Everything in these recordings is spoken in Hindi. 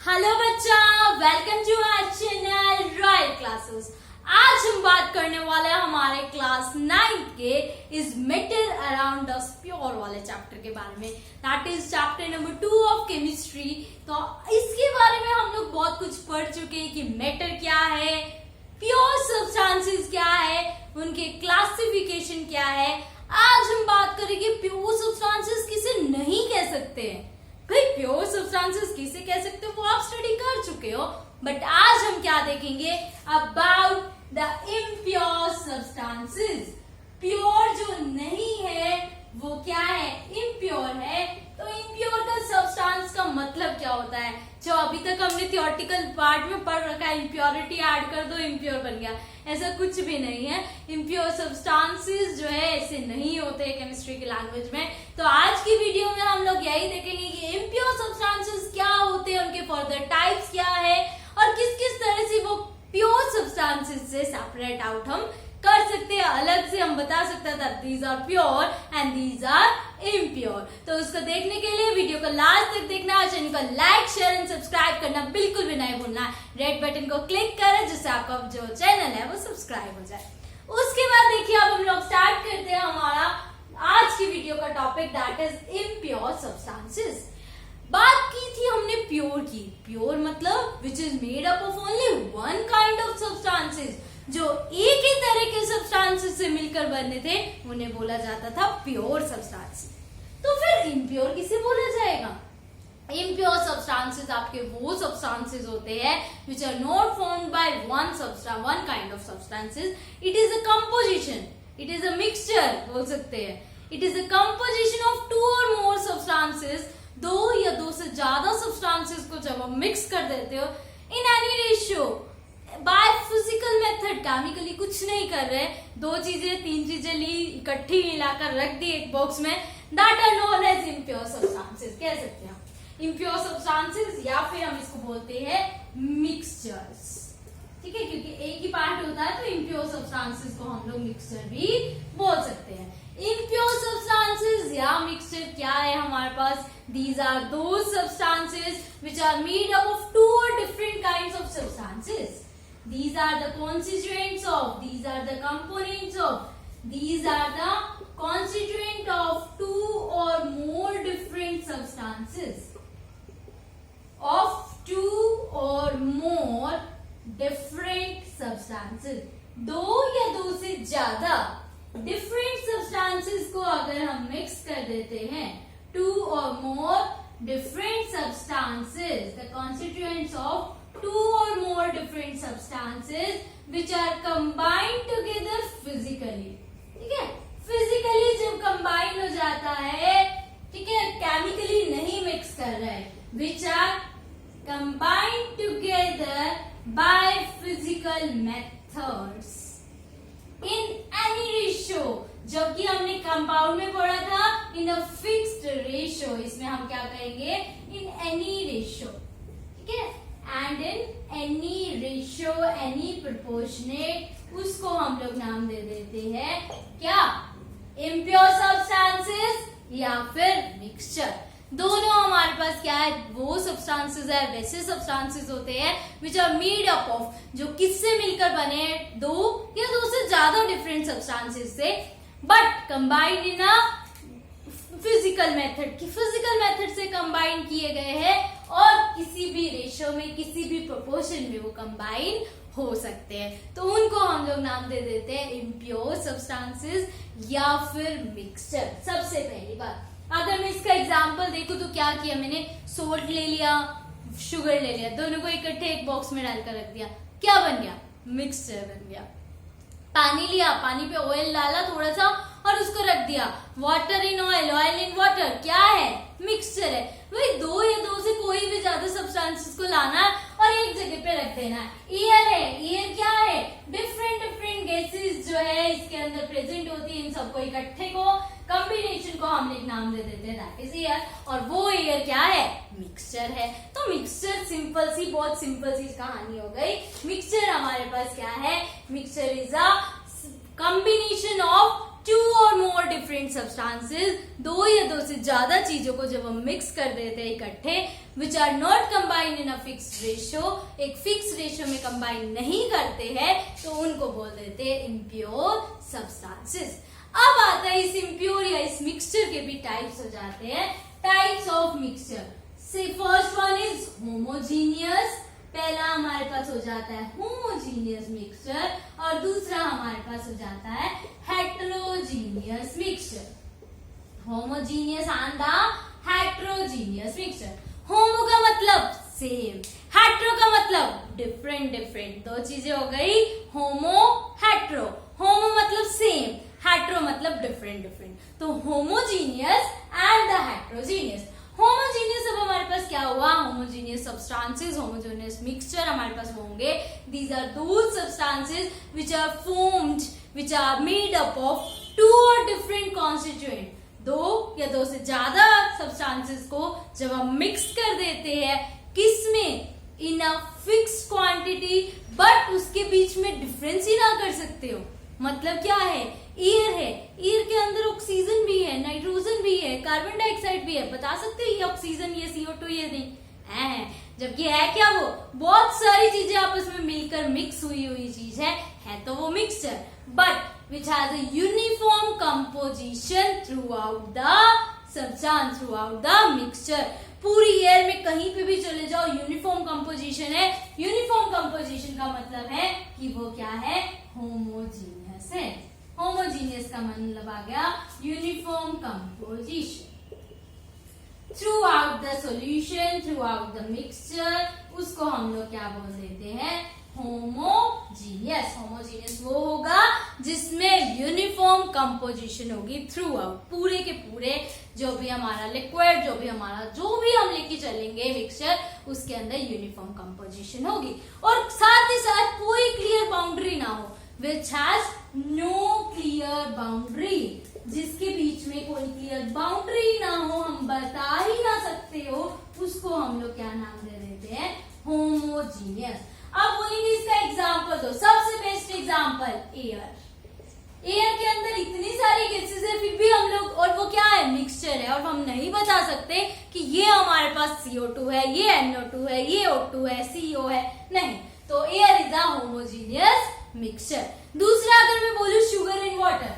हेलो बच्चा, welcome to our channel royal classes. आज हम बात करने वाले हैं हमारे क्लास 9 के is matter around us pure वाले चैप्टर के बारे में। That is chapter number 2 of chemistry. तो इसके बारे में हम लोग बहुत कुछ पढ़ चुके हैं कि मैटर क्या है, प्योर सब्सटेंसेस क्या है, उनके क्लासिफिकेशन क्या है। आज हम बात करेंगे प्योर सब्सटेंसेस किसे नहीं कह सकते हैं। भाई प्योर सब्सटेंसेस किसे कह सकते हो वो आप स्टडी कर चुके हो, बट आज हम क्या देखेंगे about the impure substances. Pure जो नहीं है वो क्या है, इम्प्योर है। तो इम्प्योर का सब्सटेंस का मतलब क्या होता है, जो अभी तक हमने थियोरेटिकल पार्ट में पढ़ रखा है, इम्प्योरिटी ऐड कर दो इम्प्योर बन गया, ऐसा कुछ भी नहीं है। इम्प्योर सब्सटेंसेस जो है ऐसे नहीं होते केमिस्ट्री की लैंग्वेज में। तो आज की वीडियो में हम लोग यही देखेंगे कि इम्प्योर सब्सटेंसेस क्या होते हैं, उनके फर्दर टाइप्स क्या है और किस किस तरह से वो प्योर सब्सटेंसेस से सेपरेट आउट हम कर सकते हैं, अलग से हम बता सकते हैं these are pure and these are impure. तो उसको देखने के लिए वीडियो को लास्ट तक देखना और चैनल को लाइक शेयर एंड सब्सक्राइब करना बिल्कुल भी नहीं भूलना। रेड बटन को क्लिक करें जिससे आपका जो चैनल है वो सब्सक्राइब हो जाए। उसके बाद देखिए अब हम लोग स्टार्ट करते हैं हमारा आज की वीडियो का topic, that is impure substances. बात की थी हमने प्योर की। प्योर मतलब which is made up of only one kind of substances, जो एक ही तरह के सब्सटेंसेस से मिलकर बने थे उन्हें बोला जाता था प्योर सब्सटेंसेस। तो फिर इम्प्योर किसे बोला जाएगा? इम्प्योर सब्सटेंसेस आपके वो सब्सटेंसेस होते हैं which are not formed by one kind of substances. It is a composition, it is a mixture बोल सकते हैं। It is a composition of two or more substances, दो या दो से ज्यादा सब्सटेंसेस को जब हम मिक्स कर देते हो in any ratio by physical method, chemically कुछ नहीं कर रहे, दो चीजें तीन चीजें ली इकट्ठी मिलाकर रख दी एक बॉक्स में, that are known as impure substances कह सकते हैं। इम्प्योर सब्सटेंसेस या फिर हम इसको बोलते हैं मिक्सचर्स, ठीक है, क्योंकि एक ही पार्ट होता है तो इम्प्योर सब्सटेंसेस को हम लोग मिक्सचर भी बोल सकते हैं। इम्प्योर सब्सटेंसेस या मिक्सचर क्या है हमारे पास? These are those substances which are made up of two or different kinds of substances. These are the constituents of, these are the components of, these are the constituent of two or more different substances. Of two or more different substances. दो या दो से ज्यादा different substances को अगर हम mix कर देते हैं, two or more different substances, the constituents of two or more different substances which are combined together physically, ठीक है, physically जब combine हो जाता है, ठीक है, chemically नहीं mix कर रहे हैं, which are combined together by physical methods in any ratio। जबकि हमने कंपाउंड में पढ़ा था इन अ फिक्स्ड रेशियो, इसमें हम क्या कहेंगे इन एनी रेशियो, ठीक है, and in any ratio, any proportionate, उसको हम लोग नाम दे देते हैं क्या, इम्प्योर सब्सटेंसेस या फिर मिक्सचर। दोनों हमारे पास क्या है, वो सब्सटेंसेस है, वैसे सब्सटेंसेस होते हैं which are made up of, जो किससे मिलकर बने, दो या दो से ज्यादा डिफरेंट सब्सटेंसेस से, but combined in a physical method, की फिजिकल मेथड से कंबाइन किए गए हैं और किसी भी रेशियो में, किसी भी प्रोपोर्शन में वो कंबाइन हो सकते हैं। तो उनको हम लोग नाम दे देते हैं इम्प्योर सब्सटेंसेस या फिर मिक्सचर। सबसे पहली बात अगर मैं इसका एग्जाम्पल देखूं तो क्या किया मैंने, सोल्ट ले लिया, शुगर ले लिया, दोनों को इकट्ठे एक बॉक्स में डालकर रख दिया, क्या बन गया, मिक्सचर बन गया। पानी लिया, पानी पे ऑयल डाला थोड़ा सा और उसको रख दिया, water in oil, oil in water, क्या है, मिक्सचर है। वही दो या दो से कोई भी ज्यादा सब्सटेंसेस को लाना और एक जगह पे रख देना है। एयर है, एयर क्या है, डिफरेंट डिफरेंट गैसेस जो है इसके अंदर प्रेजेंट होती है, इन सबको इकट्ठे को, कॉम्बिनेशन को हम एक नाम दे देते हैं दैट इज एयर, और वो एयर क्या है, मिक्सचर है। तो मिक्सचर सिंपल सी, बहुत सिंपल सी कहानी हो गई। मिक्सचर हमारे पास क्या है, mixture is a combination of two or more different substances, दो या दो से ज्यादा चीजों को जब हम मिक्स कर देते हैं इकट्ठे, which are not combined in a fix ratio, एक फिक्स रेशियो में कंबाइन नहीं करते हैं, तो उनको बोल देते हैं इम्प्योर सब्सटेंसेस। अब आता है इस इम्प्योर या इस मिक्सचर के भी टाइप्स हो जाते हैं, टाइप्स ऑफ मिक्सचर। से फर्स्ट वन इज होमोजीनियस, पहला हमारे पास हो जाता है होमोजीनियस मिक्सचर, और दूसरा हमारे पास हो जाता है heterogeneous mixture. Homogeneous and the heterogeneous mixture. Homo का मतलब सेम, हेट्रो का मतलब डिफरेंट डिफरेंट, दो चीजें हो गई, होमो हेट्रो। होमो मतलब सेम, हेट्रो मतलब डिफरेंट डिफरेंट, तो homogeneous and the heterogeneous. Homogeneous अब हमारे पास क्या हुआ, होमोजीनियस सब्सटेंसेस, होमोजीनियस मिक्सचर हमारे पास होंगे। These are those substances which are formed, which are made up of two or different constituent, दो या दो से ज्यादा सब्सटेंसेस को जब हम मिक्स कर देते हैं, किसमें, इन अ फिक्स क्वांटिटी, बट उसके बीच में डिफरेंस ही ना कर सकते हो। मतलब क्या है, एयर है, एयर के अंदर ऑक्सीजन भी है, नाइट्रोजन भी है, कार्बन डाइऑक्साइड भी है, बता सकते हैं ये ऑक्सीजन, ये CO2, ये नहीं है, जबकि है क्या, वो बहुत सारी चीजें आपस में मिलकर मिक्स हुई हुई चीज है तो वो mixture, but which has a uniform composition through out the substance, through out the mixture. पूरी एयर में कहीं पे भी चले जाओ, यूनिफॉर्म कंपोजिशन है। यूनिफॉर्म कंपोजिशन का मतलब है कि वो क्या है, होमोजीनियस है। होमोजीनियस का मतलब आ गया uniform composition through out the solution, through out the mixture, उसको हम लोग क्या बोल देते हैं, होमोजीनियस। होमोजीनियस वो होगा जिसमें यूनिफॉर्म कंपोजिशन होगी थ्रू आउट, पूरे के पूरे जो भी हमारा लिक्विड, जो भी हम लेके चलेंगे मिक्सचर, उसके अंदर यूनिफॉर्म कंपोजिशन होगी, और साथ ही साथ कोई क्लियर बाउंड्री ना हो, which has no clear boundary, जिसके बीच में कोई क्लियर बाउंड्री ना हो, हम बता ही ना सकते हो, उसको हम लोग क्या नाम दे देते हैं, होमोजीनियस। अब बोलेंगे इसका एग्जाम्पल दो, सबसे बेस्ट एग्जाम्पल एयर। एयर के अंदर इतनी सारी गैसेस है, फिर भी हम लोग, और वो क्या है, मिक्सचर है, और हम नहीं बता सकते कि ये हमारे पास CO2 है, ये NO2 है, ये O2 है, CO है, नहीं, तो air is a homogeneous mixture. दूसरा अगर मैं बोलूं sugar in water,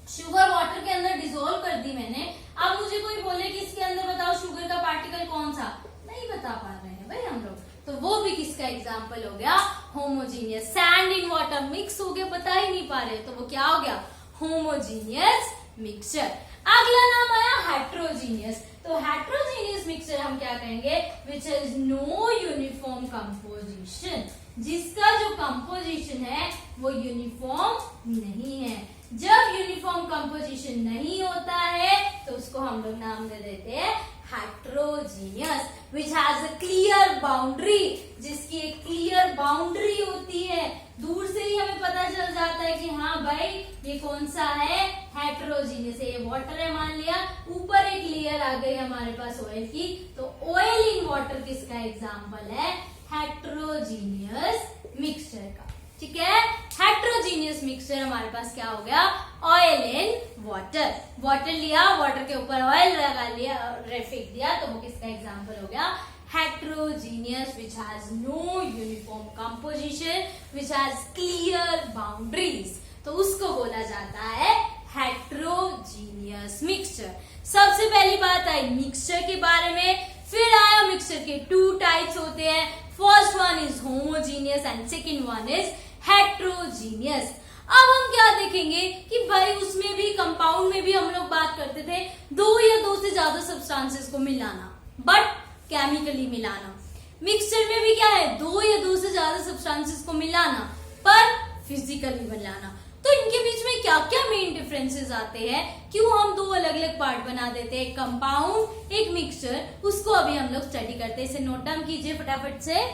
sugar water के अंदर डिसोल्व कर दी मैंने, अब मुझे कोई बोले कि इसके अंदर बताओ शुगर का पार्टिकल कौन सा, नहीं बता पा रहे हैं भाई हम लोग, तो वो भी किसका एग्जाम्पल हो गया, homogeneous. Sand in water mix हो गया, बता ही नहीं पा रहे, तो वो क्या हो गया, होमोजीनियस मिक्सचर। अगला नाम आया हेट्रोजीनियस, तो हेट्रोजीनियस मिक्सचर हम क्या कहेंगे, which is no uniform composition, जिसका जो कंपोजिशन है वो यूनिफॉर्म नहीं है। जब यूनिफॉर्म कंपोजिशन नहीं होता है तो उसको हम लोग नाम दे देते हैं heterogeneous, which has a clear boundary, जिसकी एक क्लियर बाउंड्री होती है, दूर से ही हमें पता चल जाता है कि हाँ भाई ये कौन सा है, हेट्रोजीनियस है। ये वाटर है मान लिया, ऊपर एक लेयर आ गई हमारे पास ऑयल की, तो ऑयल इन वाटर किसका एग्जाम्पल है, हेट्रोजीनियस मिक्सचर का। ठीक है, हेट्रोजीनियस मिक्सचर हमारे पास क्या हो गया, ऑयल इन वाटर। वाटर लिया, वाटर के ऊपर ऑयल लगा लिया, फेंक दिया, तो वो किसका एग्जाम्पल हो गया, heterogeneous, which has no uniform composition, which has clear boundaries, तो उसको बोला जाता है हेट्रोजीनियस मिक्सचर। सबसे पहली बात आई मिक्सचर के बारे में, फिर आया मिक्सचर के टू टाइप्स होते हैं, first one is homogeneous and second one is heterogeneous. अब हम क्या देखेंगे कि भाई उसमें भी, कंपाउंड में भी हम लोग बात करते थे दो या दो से ज्यादा सब्सटेंसेस को मिलाना, बट केमिकली मिलाना। मिक्सचर में भी क्या है, दो या दो से ज्यादा सब्सटेंसेस को मिलाना, पर फिजिकली मिलाना। तो इनके बीच में क्या क्या मेन डिफरेंसेस आते हैं, क्यों हम दो अलग अलग पार्ट बना देते हैं, एक कंपाउंड एक मिक्सचर, उसको अभी हम लोग स्टडी करते हैं। इसे नोट डाउन कीजिए फटाफट से।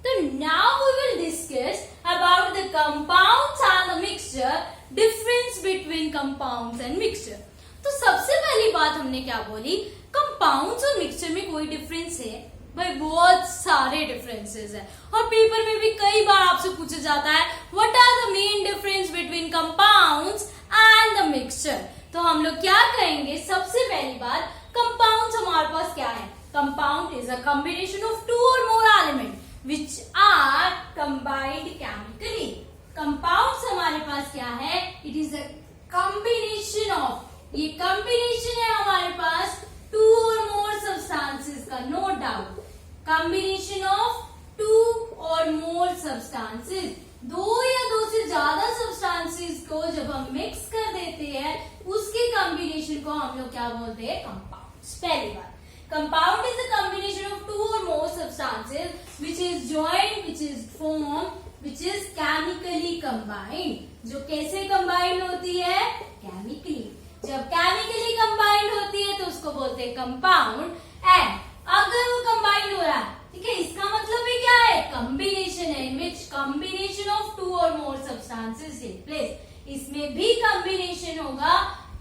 तो now we will discuss about the compounds and the mixture, difference between compounds and mixture. तो सबसे पहली बात हमने क्या बोली, कंपाउंड्स और मिक्सचर में कोई डिफरेंस है भाई बहुत सारे डिफरेंसेस है और पेपर में भी कई बार आपसे पूछा जाता है what are the main difference between compounds and the mixture. तो हम लोग क्या कहेंगे, सबसे पहली बात कंपाउंड्स हमारे पास क्या है। Compound is a combination of two or more element which are combined chemically. Compounds हमारे पास क्या है, it is a combination of, ये कॉम्बिनेशन है हमारे पास टू और मोर सब्सटेंसेस का, no doubt. Combination of two or more substances, दो या दो से ज्यादा सब्सटेंसेस को जब हम मिक्स कर देते हैं उसके कॉम्बिनेशन को हम लोग क्या बोलते हैं, कंपाउंड्स। पहली बात, compound is a combination of two or more substances which is joint, which is form, which is chemically combined. जो कैसे कंबाइंड होती है, केमिकली। जब केमिकली कंबाइंड होती है तो उसको बोलते हैं कंपाउंड। एंड अगर वो कंबाइंड हो रहा है, ठीक है, इसका मतलब भी क्या है, कॉम्बिनेशन है, इन which combination of two or more substances take place. इसमें भी कॉम्बिनेशन होगा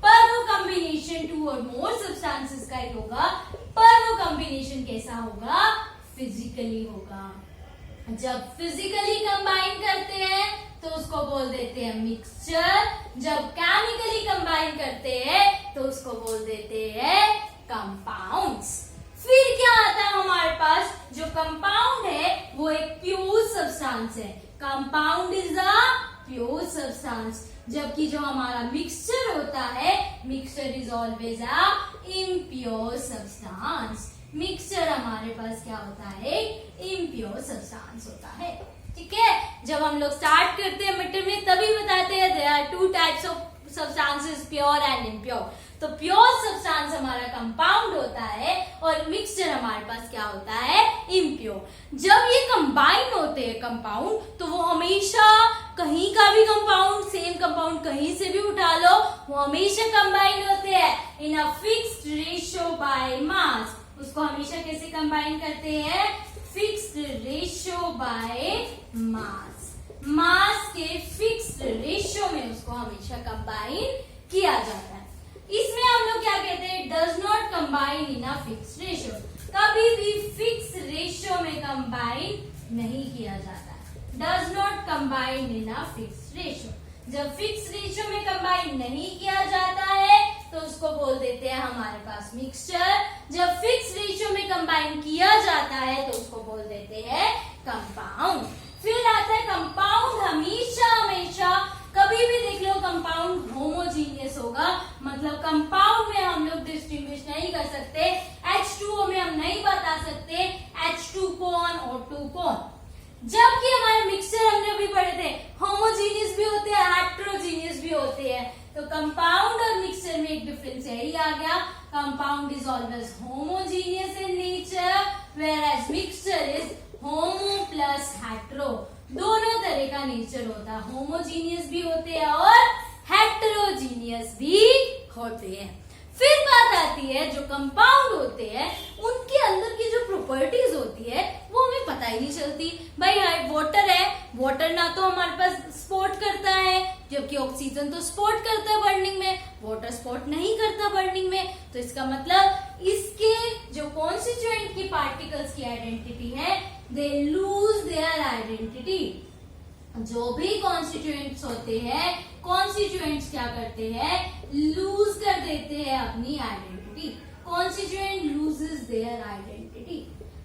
पर वो combination to or more substances का ही होगा, पर वो कॉम्बिनेशन कैसा होगा, फिजिकली होगा। जब फिजिकली कंबाइन करते हैं तो उसको बोल देते हैं मिक्सचर, जब केमिकली कंबाइन करते हैं तो उसको बोल देते हैं कंपाउंड्स। फिर क्या आता है हमारे पास, जो कंपाउंड है वो एक प्योर सब्सटेंस है। Compound is a pure substance, जबकि जो हमारा मिक्सचर होता है, mixture is always a impure substance. Mixture हमारे पास क्या होता है, इम्प्योर सब्सटेंस होता है। ठीक है, जब हम लोग स्टार्ट करते हैं मिड में तभी बताते हैं there are two types of substances, pure and impure. तो प्योर सब्सटेंस हमारा कंपाउंड होता है और मिक्सचर हमारे पास क्या होता है, इम्प्योर। जब ये कंबाइन होते हैं कंपाउंड तो वो हमेशा, कहीं का भी कंपाउंड, सेम कंपाउंड कहीं से भी उठा लो, वो हमेशा कंबाइन होते हैं in a fixed ratio by mass. उसको हमेशा कैसे कंबाइन करते हैं, fixed ratio by mass. Mass के फिक्स्ड रेशियो में उसको हमेशा कंबाइन किया जाता है। इसमें हम लोग क्या कहते हैं, does not combine in a fixed ratio. कभी भी फिक्स रेशियो में कंबाइन नहीं किया जाता है, does not combine in a fixed ratio. जब फिक्स रेशियो में कंबाइन नहीं किया जाता है तो उसको बोल देते हैं हमारे पास मिक्सचर। जब फिक्स रेशियो में कंबाइन किया जाता है तो उसको बोल देते हैं कंपाउंड। फिर आता है कंपाउंड हमेशा हमेशा, कभी भी देख लो कंपाउंड होमोजीनियस होगा, मतलब कंपाउंड में हम लोग डिस्टिंग्विश नहीं कर सकते, H2O में हम नहीं बता सकते H2 कौन O2 कौन। जबकि हमारे मिक्सचर हमने अभी पढ़े थे होमोजीनियस भी होते हैं, हेट्रोजीनियस भी होते हैं। तो कंपाउंड और मिक्सचर में एक डिफरेंस यही आ गया, compound is always homogeneous in nature whereas mixture is homo plus hetero. दोनों तरह का नेचर होता है, होमोजीनियस भी होते हैं और हेट्रोजीनियस भी होते हैं। फिर बात आती है जो कंपाउंड होते हैं उनके अंदर की जो प्रॉपर्टीज होती है वो हमें पता ही नहीं चलती। भाई वाटर है, वाटर ना तो हमारे पास स्पोर्ट करता है, जबकि ऑक्सीजन तो स्पोर्ट करता है बर्निंग में, वाटर स्पोर्ट नहीं करता बर्निंग में। तो इसका मतलब इसके जो कॉन्स्टिट्यूएंट की पार्टिकल्स की आइडेंटिटी है, दे लूज देयर आइडेंटिटी। जो भी कॉन्स्टिट्यूएंट्स होते हैं, कॉन्स्टिट्यूएंट्स क्या करते हैं, लूज कर देते हैं अपनी identity. Constituent loses their identity,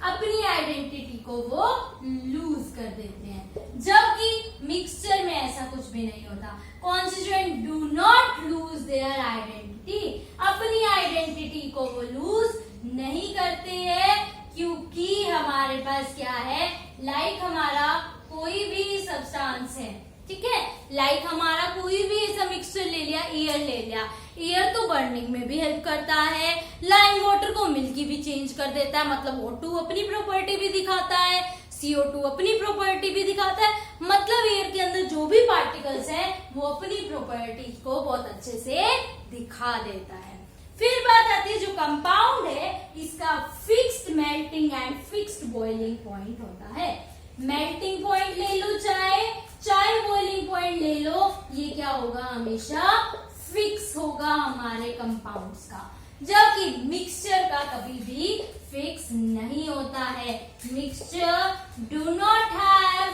अपनी आइडेंटिटी को वो लूज कर देते हैं। जबकि मिक्सचर में ऐसा कुछ भी नहीं होता, constituent do not lose their identity, अपनी आइडेंटिटी को वो लूज नहीं करते हैं, क्योंकि हमारे पास क्या है, लाइक हमारा कोई भी सब्सटेंस है, ठीक है, लाइक हमारा कोई भी ऐसा मिक्सचर ले लिया, एयर ले लिया, एयर तो बर्निंग में भी हेल्प करता है, लाइम वाटर को मिल्की भी चेंज कर देता है, मतलब O2 अपनी प्रॉपर्टी भी दिखाता है, CO2 अपनी प्रॉपर्टी भी दिखाता है, मतलब एयर के अंदर जो भी पार्टिकल्स हैं वो अपनी प्रॉपर्टी को बहुत अच्छे से दिखा देता है। फिर बात आती है जो कंपाउंड है इसका fixed melting and fixed boiling point होता है। मेल्टिंग पॉइंट ले लो चाहे बॉइलिंग पॉइंट ले लो, ये क्या होगा, हमेशा फिक्स होगा हमारे कंपाउंड्स का, जबकि मिक्सचर का कभी भी फिक्स नहीं होता है mixture do not have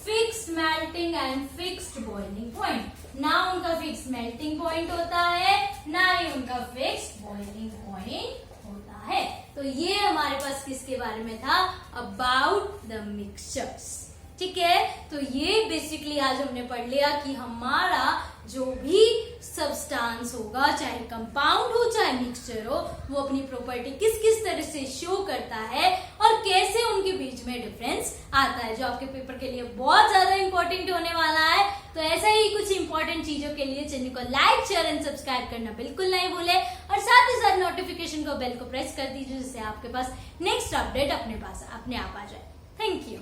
fixed melting and fixed boiling point. ना उनका फिक्स्ड मेल्टिंग पॉइंट होता है, ना ही उनका फिक्स्ड बॉइलिंग पॉइंट होता है। तो ये हमारे पास किसके बारे में था, अबाउट द मिक्सचर्स। ठीक है, तो ये बेसिकली आज हमने पढ़ लिया कि हमारा जो भी सब्सटेंस होगा, चाहे कंपाउंड हो चाहे मिक्सचर हो, वो अपनी प्रॉपर्टी किस किस तरह से शो करता है और कैसे उनके बीच में डिफरेंस आता है, जो आपके पेपर के लिए बहुत ज्यादा इंपॉर्टेंट होने वाला है। तो ऐसा ही कुछ इंपॉर्टेंट चीजों के लिए चैनल को लाइक शेयर एंड सब्सक्राइब करना बिल्कुल नहीं भूले और साथ ही साथ नोटिफिकेशन को बेल को प्रेस कर दीजिए, जिससे आपके पास नेक्स्ट अपडेट अपने आप आ जाए। Thank you.